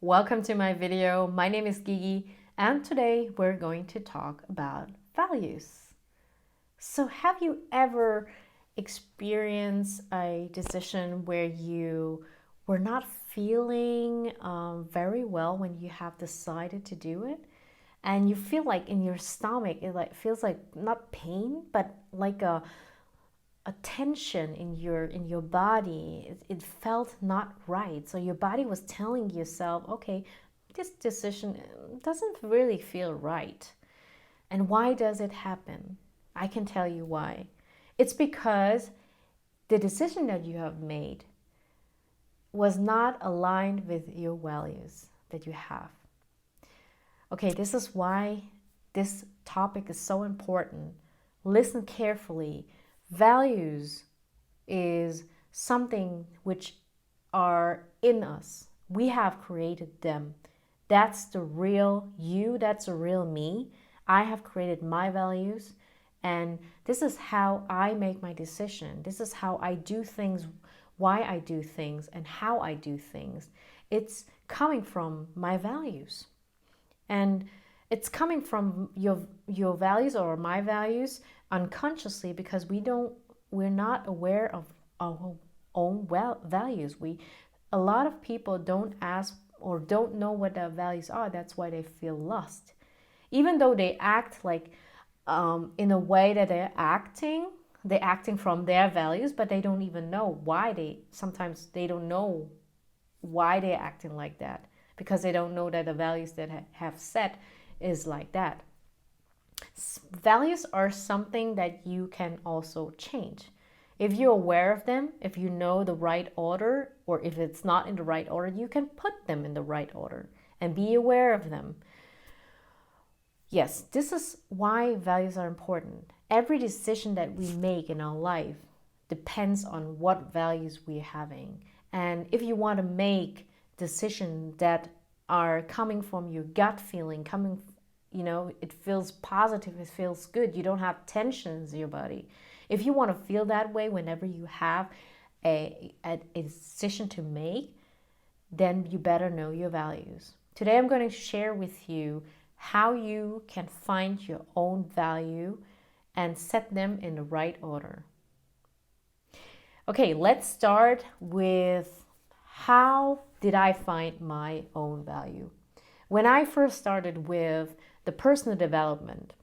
Welcome to my video. My name is Gigi, and today we're going to talk about values. So, have you ever experienced a decision where you were not feeling very well when you have decided to do it? And you feel like in your stomach, it like feels like not pain, but like a tension in your body. It felt not right, so your body was telling yourself, okay, this decision doesn't really feel right. And why does it happen? I can tell you why. It's because the decision that you have made was not aligned with your values that you have. Okay, this is why this topic is so important. Listen carefully. Values is something which are in us. We have created them. That's the real you, that's the real me. I have created my values, and this is how I make my decision. This is how I do things, why I do things, and how I do things. It's coming from my values. And it's coming from your values or my values unconsciously, because we're not aware of our own values. A lot of people don't ask or don't know what their values are. That's why they feel lost, even though they act like in a way that they're acting from their values, but they don't even know why. Sometimes they don't know why they're acting like that, because they don't know that the values that have set is like that. Values are something that you can also change. If you're aware of them, if you know the right order, or if it's not in the right order, you can put them in the right order and be aware of them. Yes, this is why values are important. Every decision that we make in our life depends on what values we're having. And if you want to make decisions that are coming from your gut feeling, it feels positive, it feels good, you don't have tensions in your body. If you want to feel that way whenever you have a decision to make, then you better know your values. Today I'm going to share with you how you can find your own value and set them in the right order. Okay, let's start with how did I find my own value? When I first started with the personal development,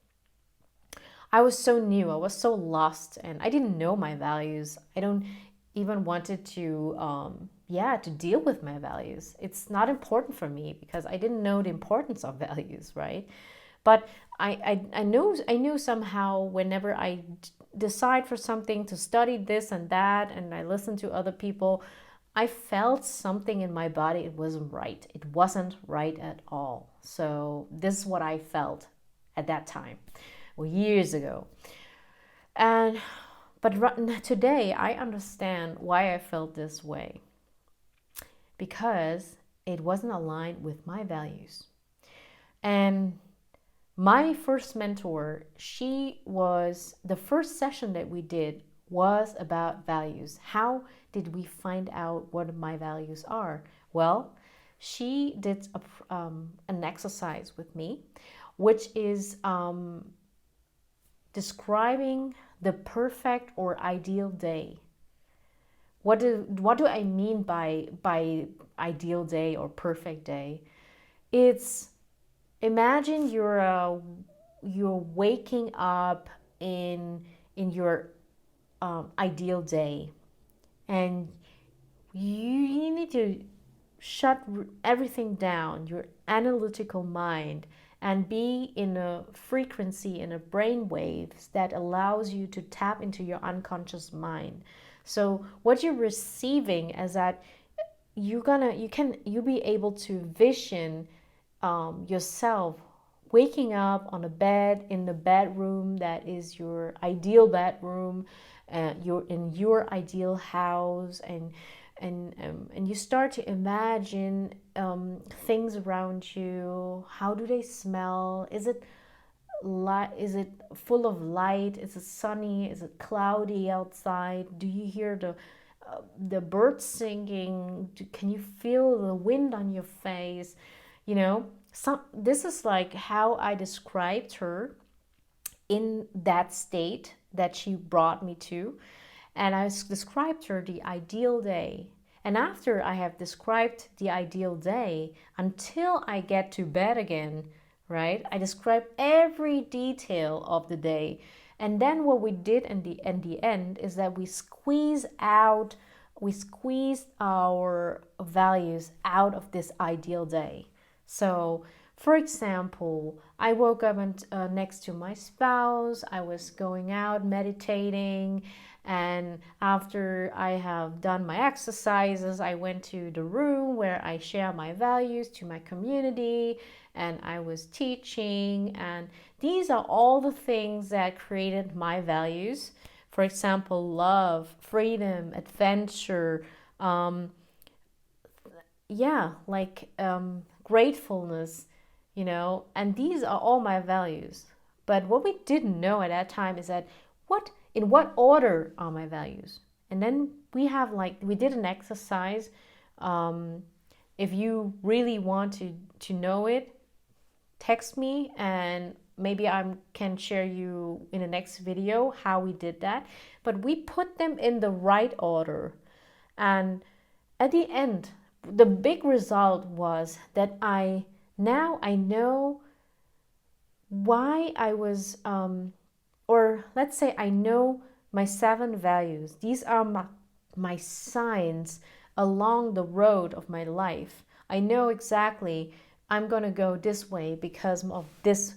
I was so new, I was so lost, and I didn't know my values. I don't even wanted to deal with my values. It's not important for me because I didn't know the importance of values, right? But I knew somehow whenever I decide for something, to study this and that, and I listen to other people, I felt something in my body. It wasn't right. It wasn't right at all. So this is what I felt at that time, well, years ago. And today I understand why I felt this way, because it wasn't aligned with my values. And my first mentor, the first session that we did was about values. How did we find out what my values are? Well, she did an exercise with me, which is describing the perfect or ideal day. What do I mean by ideal day or perfect day? It's, imagine you're waking up in your ideal day, and you need to shut everything down, your analytical mind, and be in a frequency, in a brain waves that allows you to tap into your unconscious mind. So what you're receiving is that you'll be able to vision yourself waking up on a bed in the bedroom that is your ideal bedroom. You're in your ideal house, and you start to imagine things around you. How do they smell? Is it light? Is it full of light? Is it sunny? Is it cloudy outside? Do you hear the the birds singing? Can you feel the wind on your face? You know, this is like how I described her in that state that she brought me to. And I described her the ideal day. And after I have described the ideal day, until I get to bed again, right? I describe every detail of the day. And then what we did in the end is that we squeezed our values out of this ideal day. So, for example, I woke up next to my spouse. I was going out meditating, and after I have done my exercises, I went to the room where I share my values to my community, and I was teaching. And these are all the things that created my values. For example, love, freedom, adventure, gratefulness, and these are all my values. But what we didn't know at that time is that in what order are my values. And then we did an exercise. If you really want to know it, text me, and maybe I can share you in the next video how we did that. But we put them in the right order. And at the end, the big result was that now I know why I was, or let's say I know my 7 values. These are my signs along the road of my life. I know exactly I'm going to go this way because of this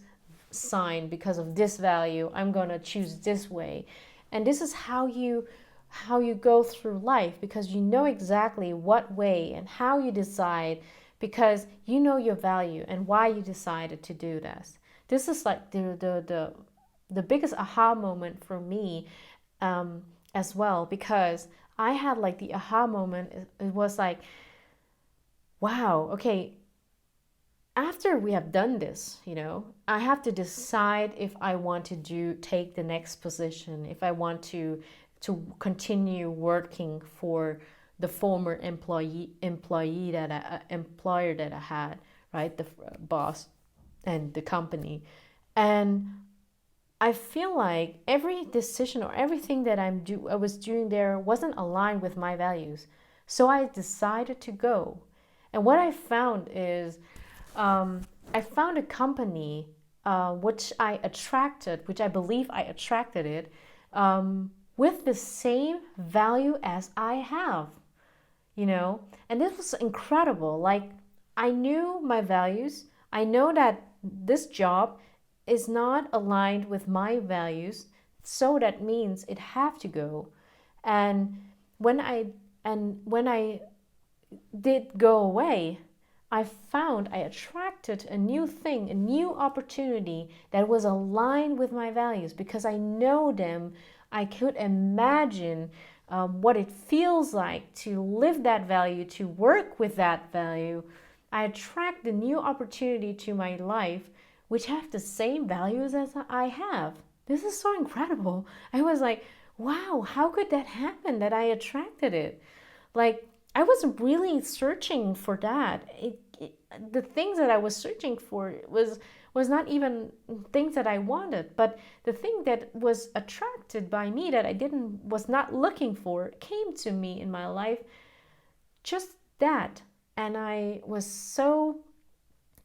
sign, because of this value. I'm going to choose this way. And this is how you go through life, because you know exactly what way and how you decide, because you know your value and why you decided to do this. This is like the biggest aha moment for me, as well, because I had like the aha moment. It was like, wow, okay, after we have done this, I have to decide if I want to take the next position, if I want to continue working for the former employer that I had, right? The boss and the company. And I feel like every decision or everything that I was doing there wasn't aligned with my values. So I decided to go. And what I found is, I found a company which I believe I attracted it, with the same value as I have, And this was incredible. Like, I knew my values. I know that this job is not aligned with my values, so that means it have to go. And when I did go away, I found I attracted a new thing, a new opportunity that was aligned with my values, because I know them. I could imagine what it feels like to live that value, to work with that value. I attract the new opportunity to my life, which have the same values as I have. This is so incredible. I was like, wow, how could that happen that I attracted it? Like, I wasn't really searching for that. The things that I was searching for was not even things that I wanted, but the thing that was attracted by me that I was not looking for came to me in my life, just that. And I was so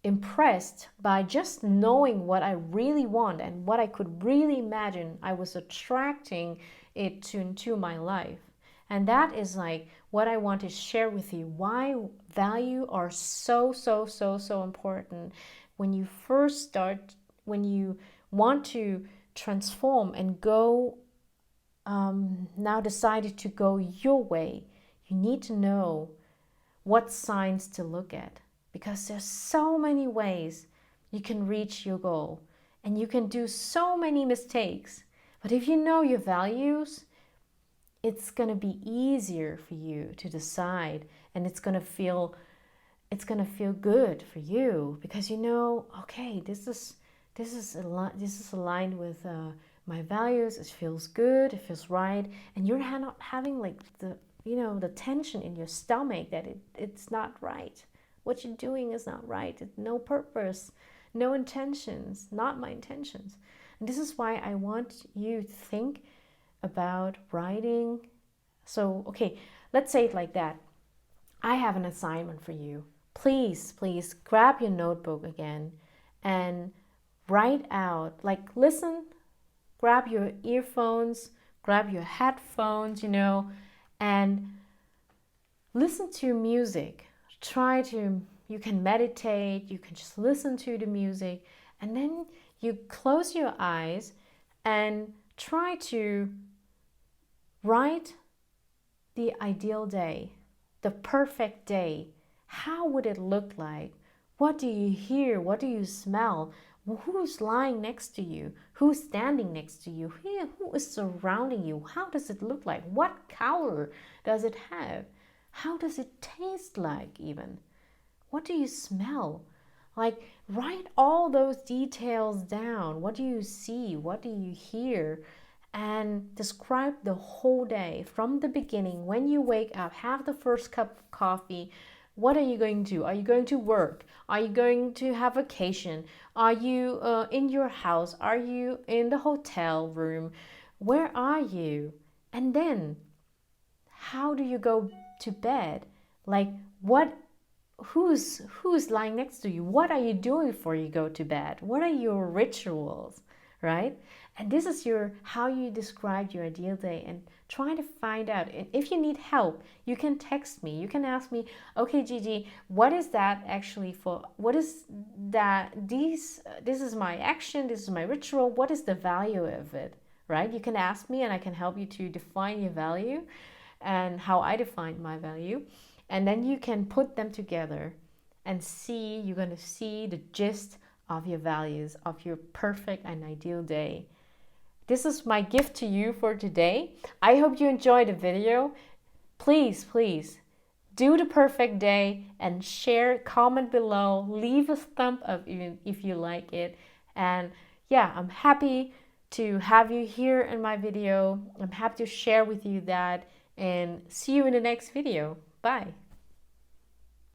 impressed by just knowing what I really want and what I could really imagine. I was attracting it into my life. And that is like what I want to share with you, why value are so, so, so, so important. When you first start, when you want to transform and go, now decided to go your way, you need to know what signs to look at, because there's so many ways you can reach your goal, and you can do so many mistakes. But if you know your values, it's going to be easier for you to decide, and it's going to feel good for you, because okay, this is aligned with my values. It feels good, it feels right, and you're not having like the tension in your stomach that it's not right. What you're doing is not right. It's no purpose, no intentions, not my intentions. And this is why I want you to think about writing. So, okay, let's say it like that. I have an assignment for you. Please, please grab your notebook again and write out, like listen, grab your earphones, grab your headphones, and listen to music. You can meditate, you can just listen to the music, and then you close your eyes and try to write the ideal day, the perfect day. How would it look like? What do you hear? What do you smell? Who's lying next to you? Who's standing next to you? Who is surrounding you? How does it look like? What color does it have? How does it taste like even? What do you smell? Like, write all those details down. What do you see? What do you hear? And describe the whole day from the beginning. When you wake up, have the first cup of coffee. What are you going to do? Are you going to work? Are you going to have vacation? Are you in your house? Are you in the hotel room? Where are you? And then, how do you go to bed? Like, who's lying next to you? What are you doing before you go to bed? What are your rituals, right? And this is how you describe your ideal day, and try to find out. And if you need help, you can text me. You can ask me, okay, Gigi, what is that actually for? What is that? This is my action. This is my ritual. What is the value of it, right? You can ask me, and I can help you to define your value and how I define my value. And then you can put them together and you're going to see the gist of your values, of your perfect and ideal day. This is my gift to you for today. I hope you enjoyed the video. Please, please do the perfect day and share, comment below, leave a thumb up if you like it. And yeah, I'm happy to have you here in my video. I'm happy to share with you that, and see you in the next video. Bye.